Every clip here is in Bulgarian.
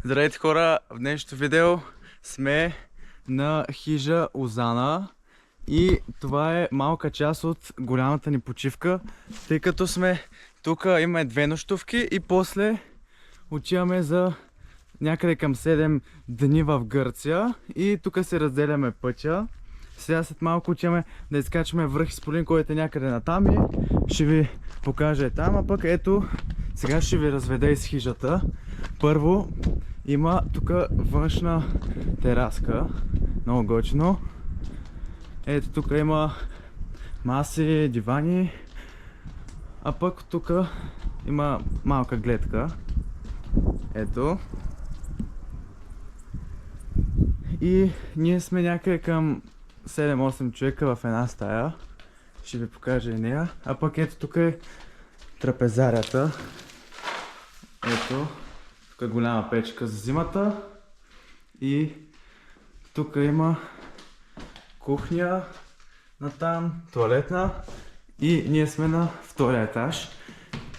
Здравейте хора, в днешното видео сме на хижа Озана и това е малка част от голямата ни почивка, тъй като сме тук, имаме 2 нощувки и после отиваме за някъде към 7 дни в Гърция и тук се разделяме пътя. Сега след малко отиваме да изкачваме връх Исполин, който е някъде натам и ще ви покажа там, а пък ето сега ще ви разведа из хижата. Първо има тук външна тераска, много готино. Ето тук има маси, дивани, а пък тук има малка гледка. Ето. И ние сме някъде към 7-8 човека в една стая. Ще ви покажа и нея. А пък ето тук е трапезарията. Ето. Тук е голяма печка за зимата. И тук има кухня натам, туалетна. И ние сме на втория етаж.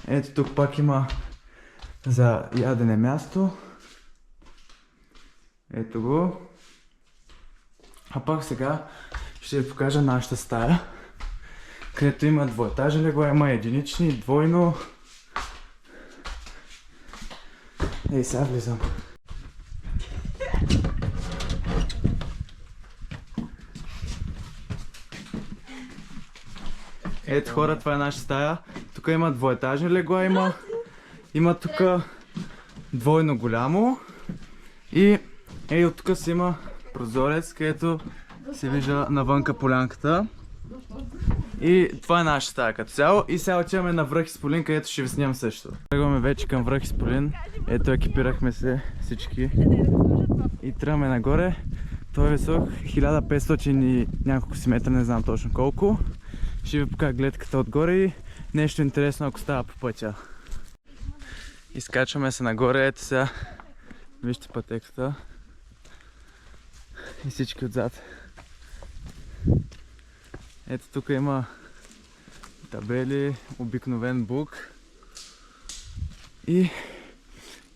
Ето тук пак има за ядене място. Ето го. А пак сега ще ви покажа нашата стая, където има двоетажни легла, има единични, двойно. Ей, сега влизам. Ето хора, това е нашата стая. Тук има двоетажни легла, има тук двойно голямо. И ей, от тук си има прозорец, където се вижда навънка полянката. И това е нашата стая като цяло. И сега отиваме на връх Исполин, където ще ви снимам също. Тръгваме вече към връх Исполин. Ето, екипирахме се всички. И тръгваме нагоре. Той е висок 1500 и няколко си метра, не знам точно колко. Ще ви покажа гледката отгоре и нещо интересно, ако става по пътя. Изкачваме се нагоре, ето сега. Вижте пътеката. И всички отзад. Ето тук има табели, обикновен бук и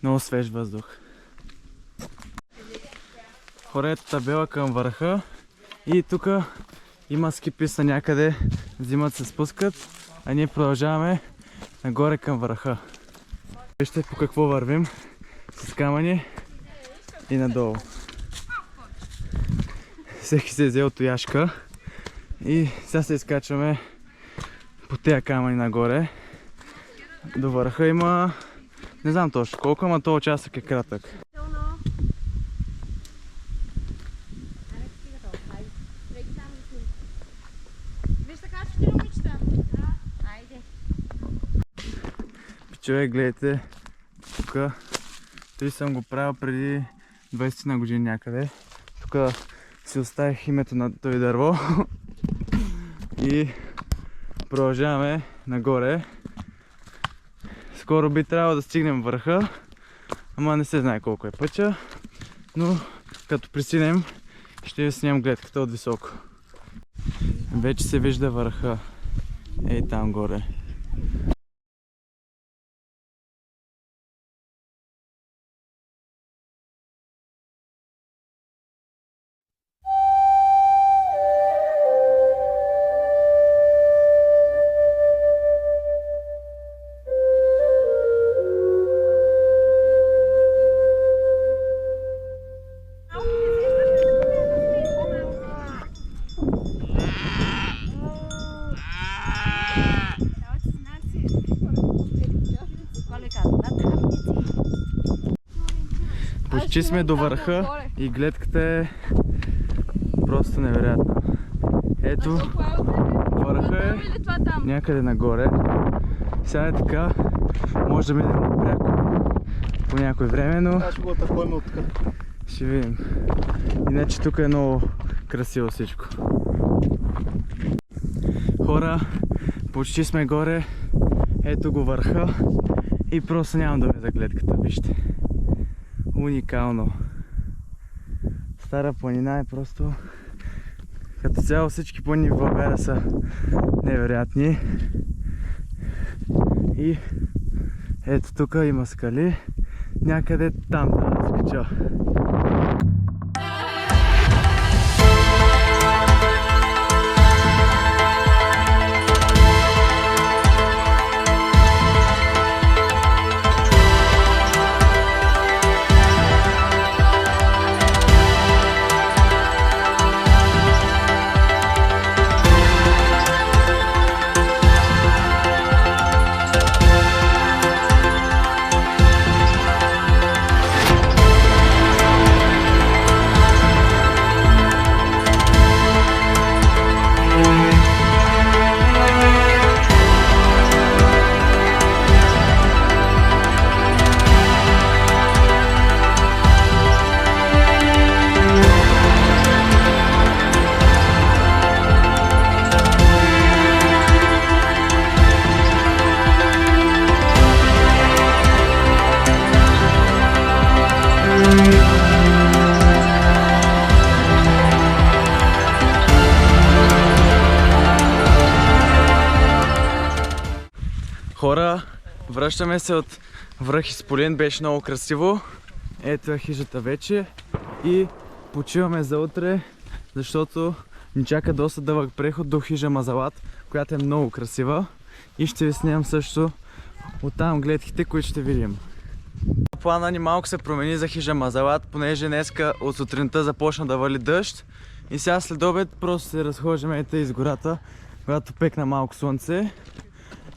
много свеж въздух. Хора, ето табела към върха и тук има ски писта някъде, зимата се спускат, а ние продължаваме нагоре към върха. Вижте по какво вървим, с камъни и надолу. Всеки се е взел тояшка и сега се изкачваме по тези камъни нагоре. До върха има, не знам точно колко, ама този участък е кратък. Пичове, гледайте, тук той съм го правил преди 20 на години някъде. Тук си оставих името на той дърво и продължаваме нагоре. Скоро би трябвало да стигнем върха, ама не се знае колко е пътя, но като пристигнем ще ви снимам гледката от високо. Вече се вижда върха, ей там горе. Почти сме до върха и гледката е просто невероятна. Ето, върха е някъде нагоре. Сега е така, може да минем напряко по някое време, но ще видим. Иначе тук е много красиво всичко. Хора, почти сме горе. Ето го върха и просто нямам думи за гледката, вижте. Уникално. Стара планина е просто... Като цяло всички планини в България са невероятни. И ето тук има скали някъде там трябва да скача. Хора, връщаме се от връх Исполин, беше много красиво. Ето е хижата вече и почиваме за утре, защото ни чака доста дълъг преход до хижа Мазалат, която е много красива. И ще ви снимам също оттам гледките, които ще видим. Плана ни малко се промени за хижа Мазалат, понеже днеска от сутринта започна да вали дъжд. И сега след обед просто се разхождаме из гората, когато пекна малко слънце.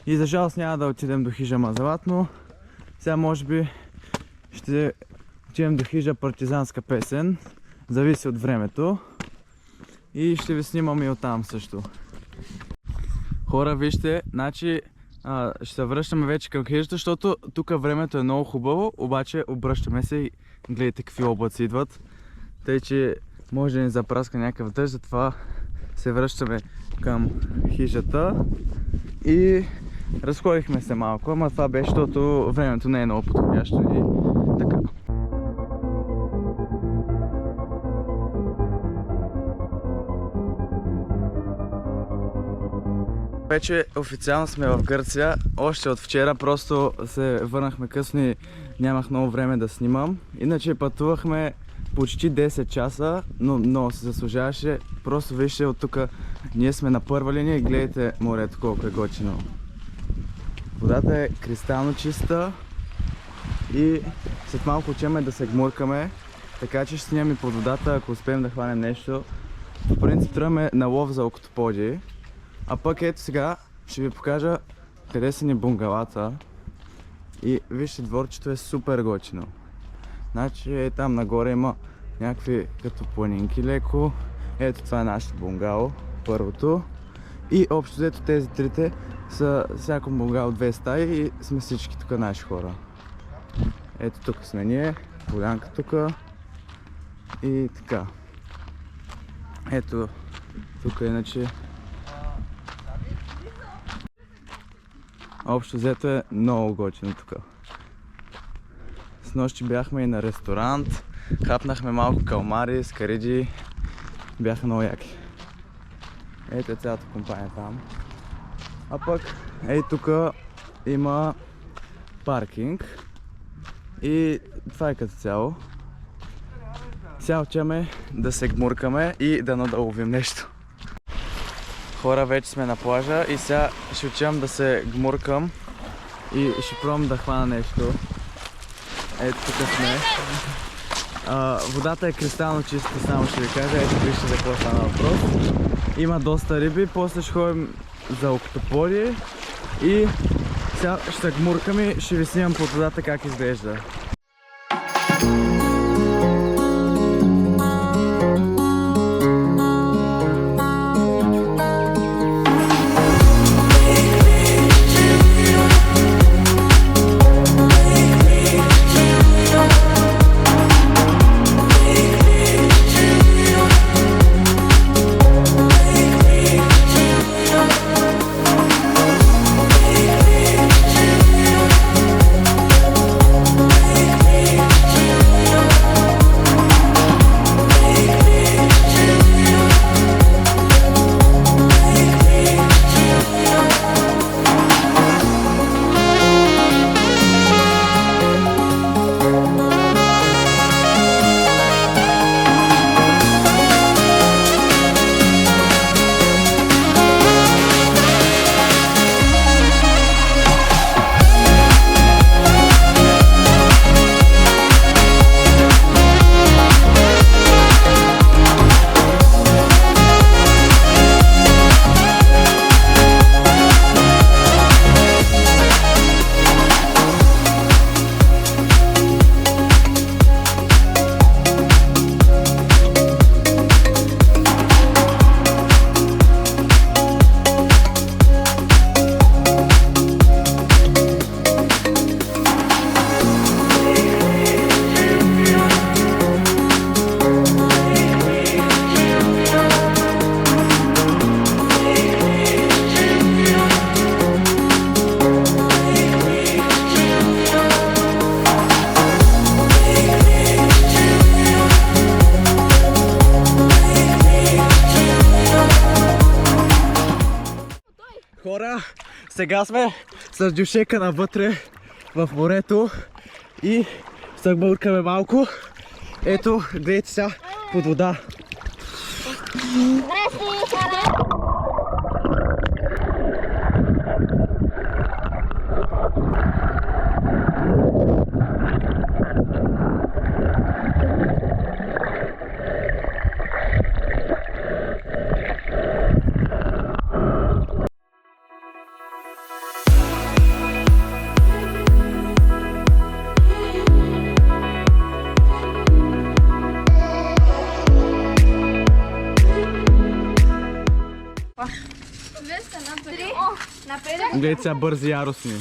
И за жалост няма да отидем до хижа Мазалат, но сега може би ще отидем до хижа Партизанска песен. Зависи от времето. И ще ви снимам и оттам също. Хора, вижте, значи ще се връщаме вече към хижата, защото тук времето е много хубаво, обаче обръщаме се и гледайте какви облаци идват. Тъй, че може да ни запраска някакъв дъжд, затова се връщаме към хижата и разходихме се малко, ама това беше, защото времето не е много подходящо и така. Вече официално сме в Гърция, още от вчера, просто се върнахме късно и нямах много време да снимам. Иначе пътувахме почти 10 часа, но много се заслужаваше. Просто вижте от тук, ние сме на първа линия и гледайте морето колко е готино. Водата е кристално чиста и след малко учеме да се гмуркаме, така че ще снимам и под водата, ако успеем да хванем нещо. В принцип тръгваме на лов за октоподи. А пък ето сега ще ви покажа къде са ни бунгалата. И вижте, дворчето е супер готино. Значи там нагоре има някакви като планинки леко. Ето това е нашето бунгало, първото. И общо взето тези трите са всяко бунгало 2 стаи и сме всички тук наши хора. Ето тук сме ние, полянка тук и така. Ето тук иначе. Общо взето е много готино тук. Снощи бяхме и на ресторант, хапнахме малко калмари, скариджи, бяха много яки. Ето е цялата компания там. А пък ей тук има паркинг и това е като цяло. Сега отиваме да се гмуркаме и да ловим нещо. Хора, вече сме на плажа и сега ще отивам да се гмуркам и ще пробвам да хвана нещо. Ето тук сме. Водата е кристално чиста, само ще ви кажа. Ето вижте за какво стана въпрос. Има доста риби, после ще ходим за октоподи и сега ще гмуркам и ще ви снимам под водата как изглежда. Сега сме с Джушека навътре в морето и се бъркаме малко. Ето, гледайте сега под вода. Гледайте сега бързи яростни.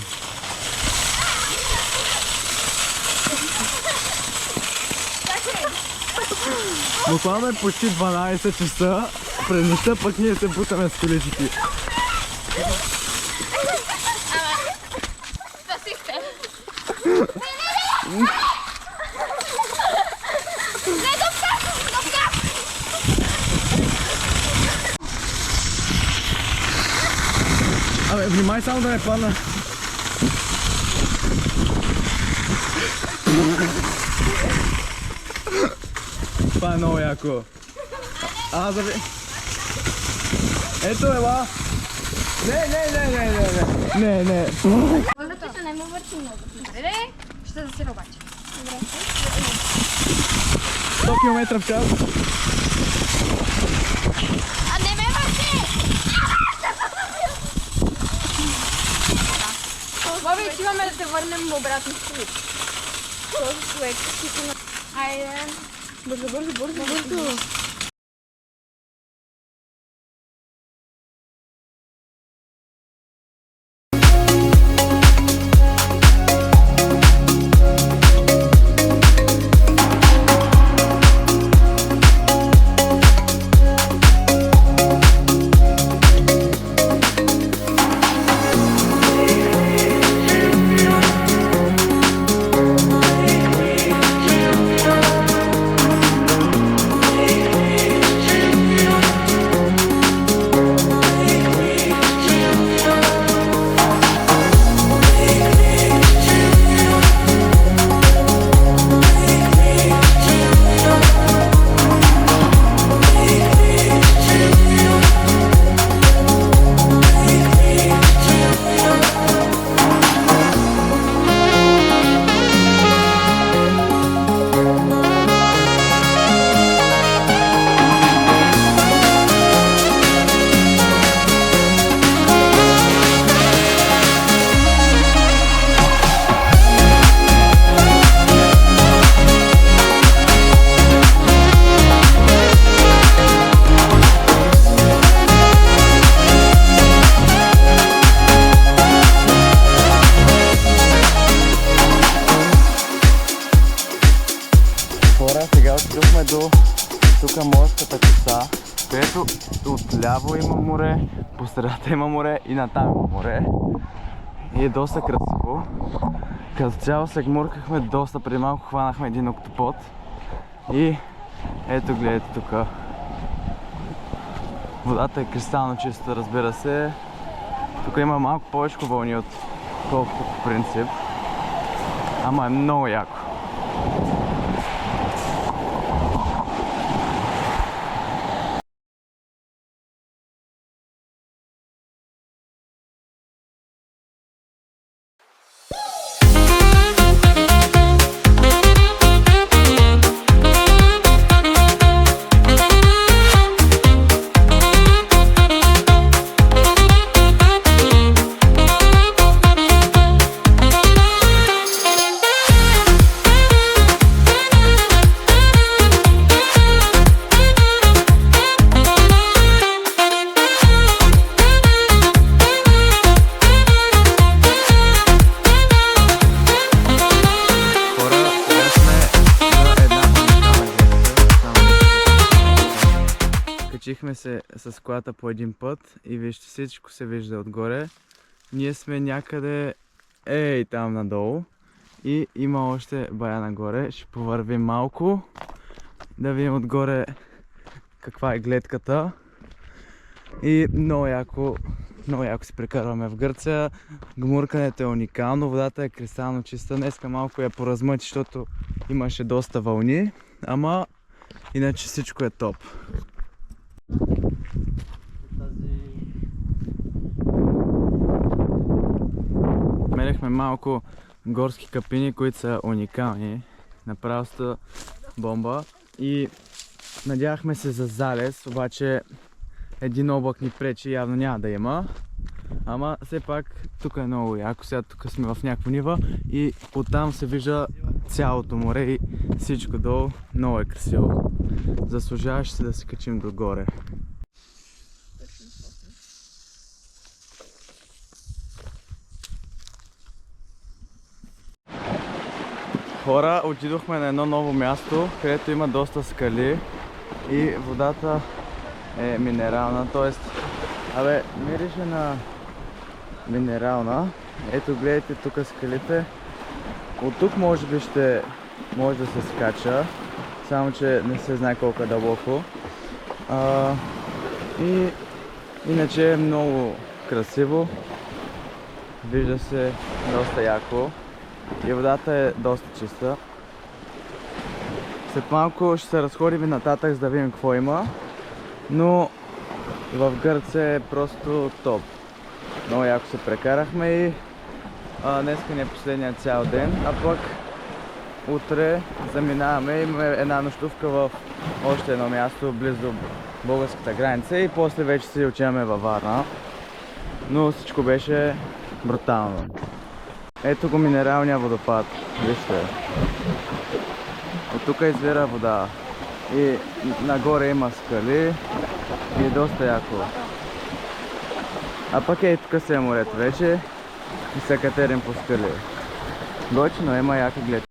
Буквално е почти 12 часа. През нощта пък ние се бутаме с колички. Абе, внимай само да не падна. Това е много яко. Ето ела. Не. Морето не ме върти много. Добре, ще засира обаче. 100 км в час. А не ме върти! Боби, отиваме да се върнем обратно в колите. Този човек ще си на... Айде. Бързо. Сега отидохме до тук морската коса, където отляво има море, по средата има море и натам има море. И е доста красиво. Като цяло се гмуркахме доста, преди малко хванахме един октопод. И ето гледайте тук. Водата е кристално чиста, разбира се. Тук има малко повече вълни отколкото по принцип. Ама е много яко. Качихме се с колата по един път и вижте, всичко се вижда отгоре. Ние сме някъде там надолу и има още бая нагоре. Ще повървим малко да видим отгоре каква е гледката. И много яко много яко се прекарваме в Гърция. Гмуркането е уникално, водата е кристално чиста. Днеска малко я поразмъти, защото имаше доста вълни, ама иначе всичко е топ. Мерихме малко горски капини, които са уникални. Направо сте бомба. И надявахме се за залез, обаче един облак ни пречи, явно няма да има. Ама все пак тук е много яко. Сега тук сме в някакво нива и оттам се вижда цялото море и всичко долу. Много е красиво. Заслужаваше се да се качим догоре. Хора, отидохме на едно ново място, където има доста скали и водата е минерална, т.е. мирише на минерална. Ето гледайте тук скалите. От тук може би ще може да се скача, само че не се знае колко е дълбоко. И иначе е много красиво, вижда се доста яко. И водата е доста чиста. След малко ще се разходим нататък, за да видим какво има. Но в Гърция е просто топ. Много яко се прекарахме и днеска ни е последният цял ден. А пък утре заминаваме, имаме една нощувка в още едно място близо до българската граница и после вече си отиваме във Варна. Но всичко беше брутално. Ето го минералния водопад, вижте. От тук извира вода и нагоре има скали и е доста яко. А пък тук се е морето вече и се катерим по скали. Готино, има яка гледка.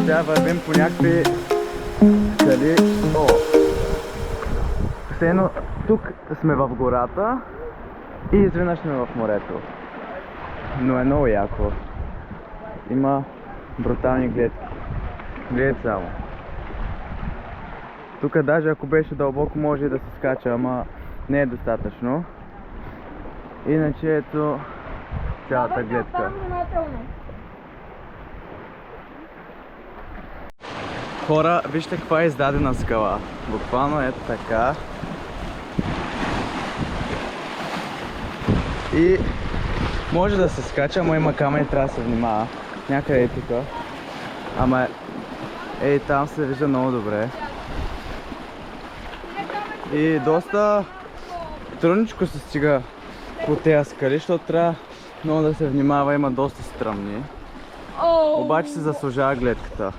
Сега вървим по някакви скали. Все тук сме в гората и изведнъж сме в морето. Но е много яко. Има брутални гледки. Гледайте само. Тук даже ако беше дълбоко може и да се скача, ама не е достатъчно. Иначе ето цялата гледка. Хора, вижте каква е издадена скала. Буквално ето така. И може да се скача, ама има камъни, трябва да се внимава. Някъде е тук. Ама там се вижда много добре. И доста трудничко се стига по тези скали, защото трябва много да се внимава, има доста стръмни. Обаче се заслужава гледката.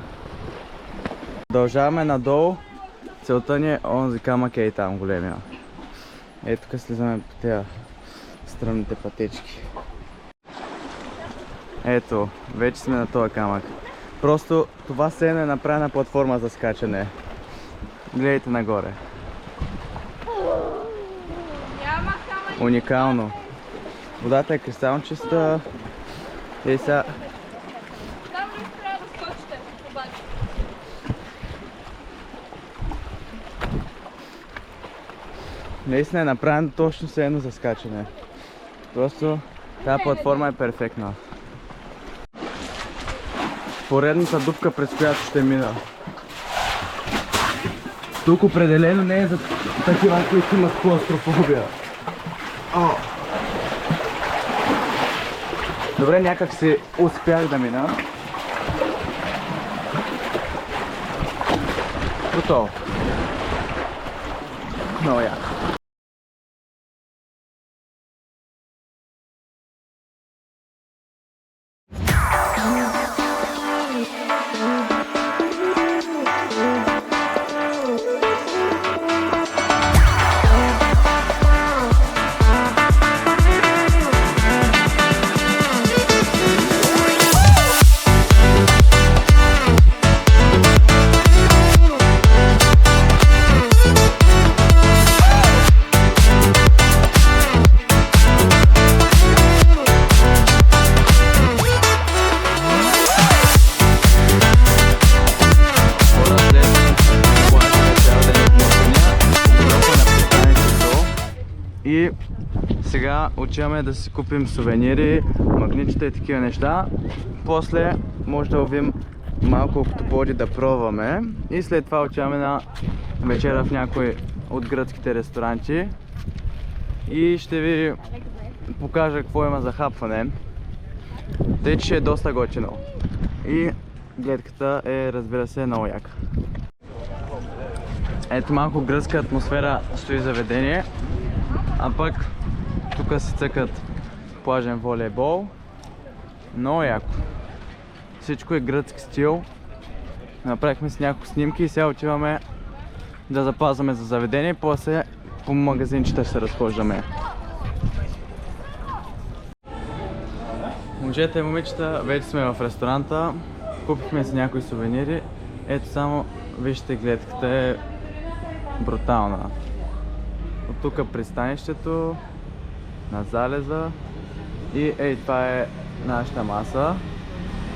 Продължаваме надолу. Целта ни е онзи камък и там големия. Тук слизаме по тези стръмните пътечки. Ето, вече сме на този камък. Просто това сено е направена платформа за скачане. Гледайте нагоре. Уникално. Водата е кристално чиста. И сега наистина е направен точно все едно за скачане. Просто тази платформа е перфектна. Поредната дупка, през която ще мина. Тук определено не е за такива, които имат клаустрофобия. Добре, някак си успях да мина. Готово. Много яко. И сега отиваме да си купим сувенири, магнитчета и такива неща. После може да ловим малко октоподи да пробваме. И след това отиваме на вечера в някой от гръцките ресторанти. И ще ви покажа какво има за хапване. Тъй, че е доста готино. И гледката е, разбира се, много яка. Ето малко гръцка атмосфера стои заведение. А пък тук се цъкат плажен волейбол. Много яко. Всичко е гръцки стил. Направихме си няколко снимки и сега отиваме да запазваме за заведение. После по магазинчета ще се разхождаме. Момчета и момичета, вече сме в ресторанта. Купихме си някои сувенири. Ето само, вижте, гледката е брутална. От тук пристанището, на залеза и ей, това е нашата маса.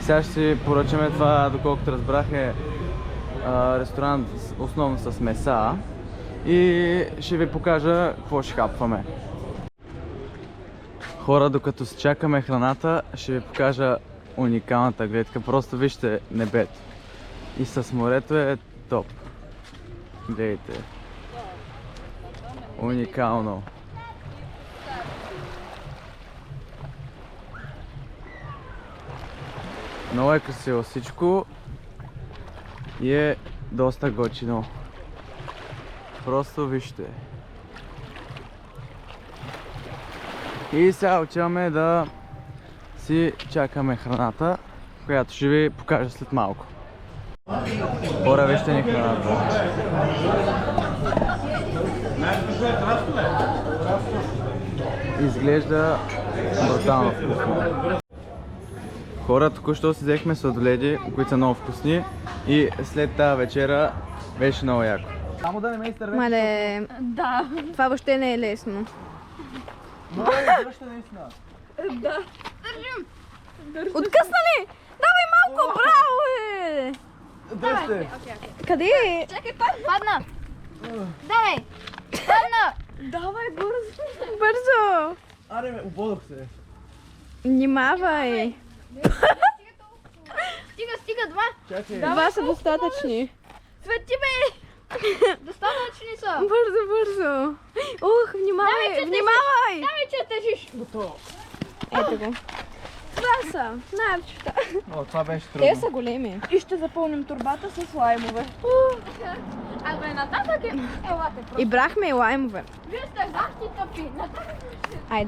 Сега ще си поръчаме това, доколкото разбрах, е ресторант основно с меса и ще ви покажа какво ще хапваме. Хора, докато си чакаме храната, ще ви покажа уникалната гледка. Просто вижте небето. И с морето е топ. Гледайте. Уникално. Много е красиво всичко и е доста готино. Просто вижте. И сега отиваме да си чакаме храната, която ще ви покажа след малко. Хора, вижте ни храната. Изглежда брутално вкусно. Хора, току-що си взехме сладоледи, които са много вкусни и след тази вечера беше много яко. Само да не ме изтървете. Мале, да. Това въобще не е лесно. Много е издръжте наистина. Да. Държим. Откъсна ли? Давай малко, браво, бе! Дръжте. Къде е? Чакай, падна! Давай! Падна! Давай бързо. Бързо. Аре, ободох се. Внимавай. Стига, два! Чакай. Два са достатъчни. Свети, бе! Достатъчни са! Бързо. Ух, внимавай, внимавай. Давай, че тежиш! Готово. Ето го. Това са нарчета. О, това беше трудно. Те са големи. И ще запълним турбата с лаймове. Абе, нататък е... Елате, просто. И брахме и лаймове. Вие сте захти тъпи. Нататък ще...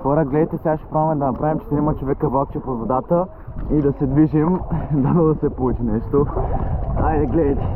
Хора, гледайте, сега ще пробваме да направим 4 човека влакче под водата и да се движим, да се получи нещо. Айде, гледайте.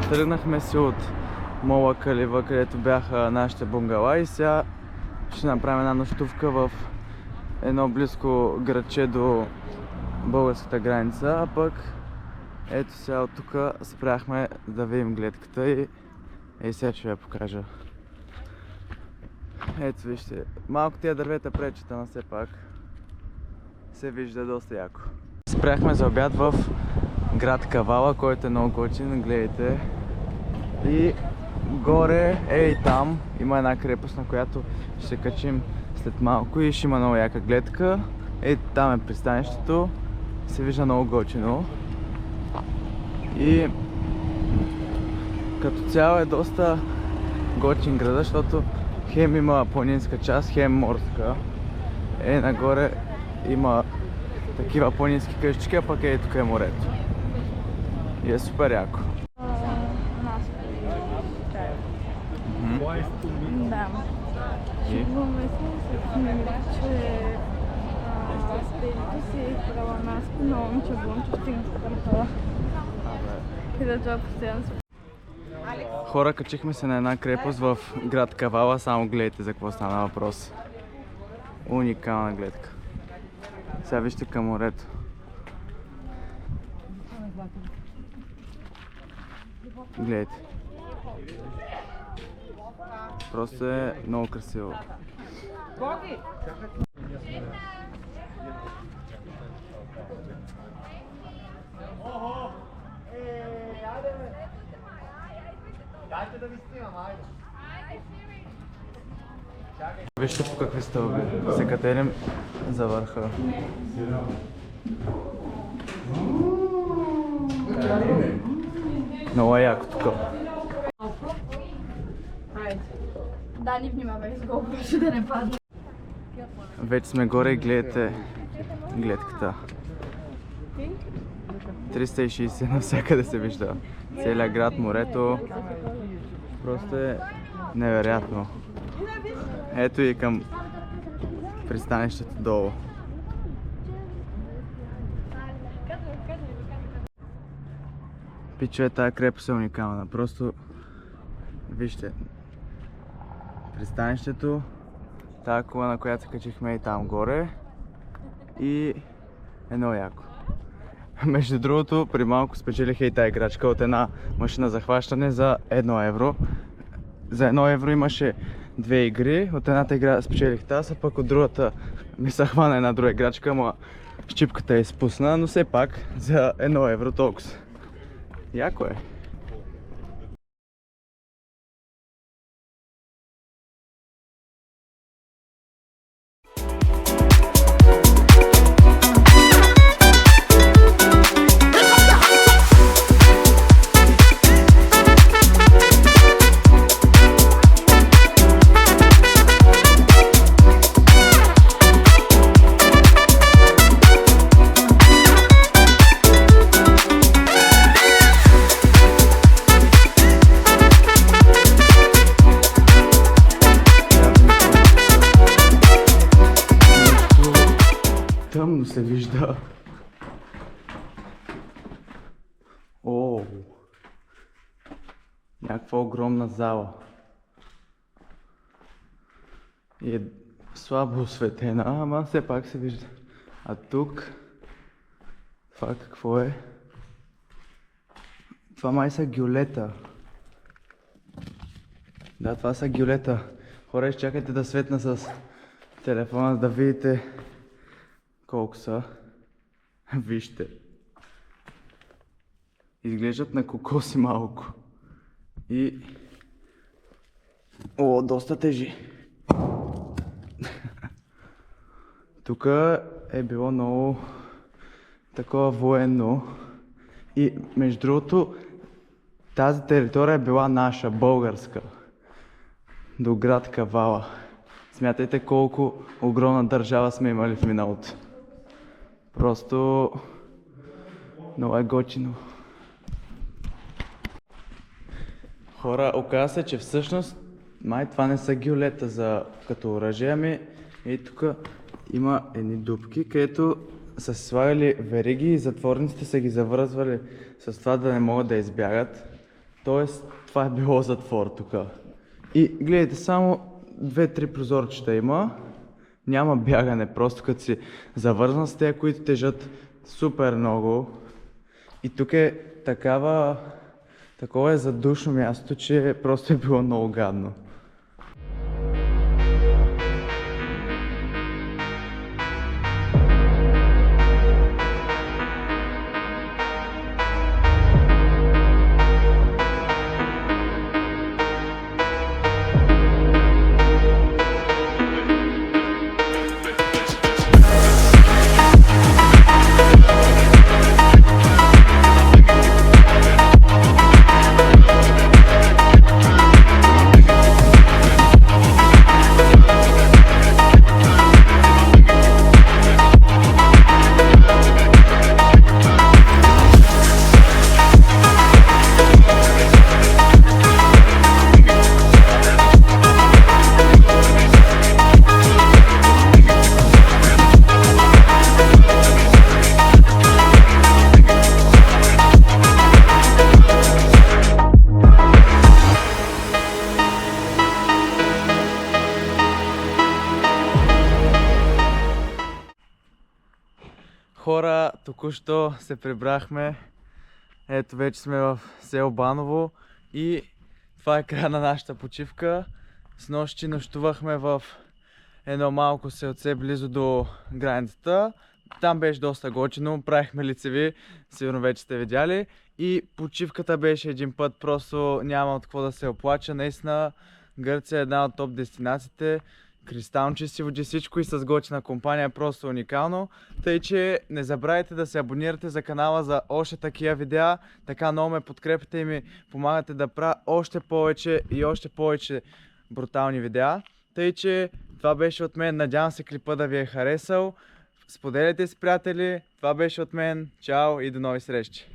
Тръгнахме си от Мола Калива, където бяха нашите бунгала и сега ще направим една нощувка в едно близко градче до българската граница, а пък ето сега от тук спряхме да видим гледката и сега ще я покажа. Ето вижте, малко тия дървета пречат, ама все пак се вижда доста яко. Спряхме за обяд в град Кавала, който е много готин, гледайте. И горе, там, има една крепост, на която ще се качим след малко и ще има много яка гледка. Там е пристанището, се вижда много готино. И като цяло е доста готин града, защото хем има планинска част, хем морска. Нагоре има такива планински къщички, а пък тук е морето. И е супер яко. Да. Шегуваме се с него, че стелите си е изправила нас, но момче Бончо стигна с картала. Където е постоянно. Хора, качихме се на една крепост в град Кавала, само гледайте за какво стана въпрос. Уникална гледка. Сега вижте към морето. Гледайте. Просто е много красиво. Вижте по какви стълби се катерим за върха. Много е яко тук. Да, ни внимавай с GoPro, ще да не падне. Вече сме горе и гледайте гледката. 360 навсякъде се вижда. Целият град, морето. Просто е невероятно. Ето и към пристанището долу. Пичове, тая крепост е уникална. Просто вижте пристанището, тая кола, на която се качихме и там горе, и едно яко. Между другото, при малко спечелих и тая играчка от една машина за хващане за 1 евро. За 1 евро имаше две игри, от едната игра спечелих тази, а пък от другата ми се хвана една друга играчка, ама щипката е изпусна, но все пак за 1 евро толкова. Яко е. Тъмно се вижда. О, някаква огромна зала. И е слабо осветена, ама все пак се вижда. А тук, това какво е? Това май са гюлета. Да, това са гюлета. Хора, изчакайте да светна с телефона, да видите колко са. Вижте. Изглеждат на кокоси малко. И... О, доста тежи. Тук е било много такова военно. И между другото, тази територия е била наша, българска. До град Кавала. Смятайте колко огромна държава сме имали в миналото. Просто много е готино. Хора, оказа се, че всъщност май това не са гюлета за като оръжие, ами и тук има едни дупки, където са си слагали вериги и затворниците са ги завръзвали с това да не могат да избягат. Тоест, това е било затвор тук. И гледайте, само 2-3 прозорчета има. Няма бягане, просто като си завързан с тези, които тежат супер много. И тук е такова е задушно място, че просто е било много гадно. Хора, току-що се прибрахме. Ето вече сме в село Баново и това е края на нашата почивка. Снощи нощувахме в едно малко селце близо до границата. Там беше доста готино, правихме лицеви, сигурно вече сте видяли. И почивката беше един път, просто няма от какво да се оплача. Наистина Гърция е една от топ дестинациите. Кристално чисти води, всичко и с готина компания, просто уникално. Тъй, че не забравяйте да се абонирате за канала за още такива видеа. Така много ме подкрепите и ми помагате да правя още повече и още повече брутални видеа. Тъй, че това беше от мен. Надявам се клипа да ви е харесал. Споделяйте с приятели. Това беше от мен. Чао и до нови срещи!